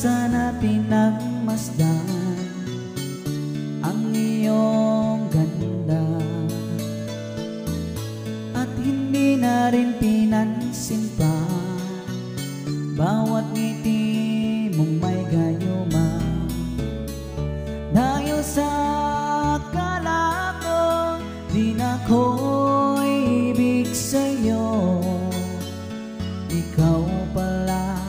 sana pinagmasdan ang iyong ganda, at hindi na rin pinansin pa bawat ngiti mong may gayuma. Dahil sa akala ko di na ko ibig sa'yo, ikaw pala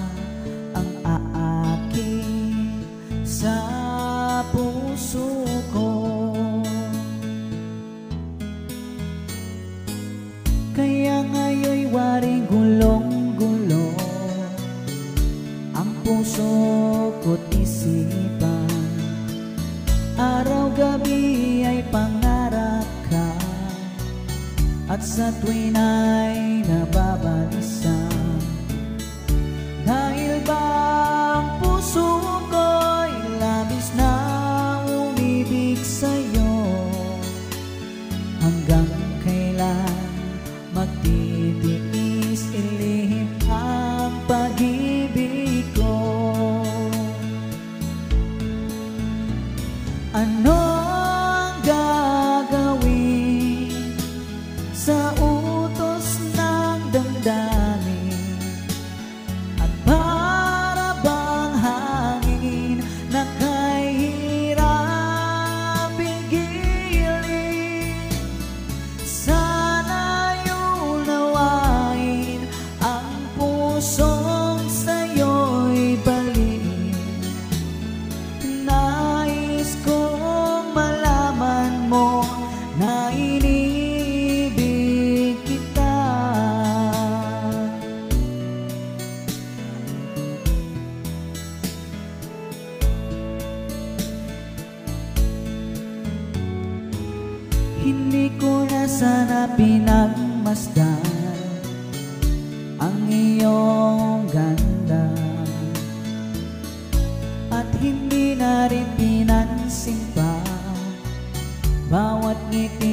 ang aakit sa puso ko. Kaya ngayon'y waring gulong-gulo ang puso ko't isipan. Araw-gabi ay pangarap ka, at sa tuwin ay nababalisan. Dahil ba ang puso ko'y labis na umibig sa'yo, hanggang kailan magtitiis ilihim ang pag-ibig ko? Ano ang gagawin sa utos ng damdamin, at para bang hangin na kahirap pigilin? Sana'y unawain ang pusong sa'yo'y baliin. Nais kong malaman mo na inibig kita. Hindi ko na sana pinagmasdan ang iyong ganda, at hindi na rin pinansin pa bawat ngiti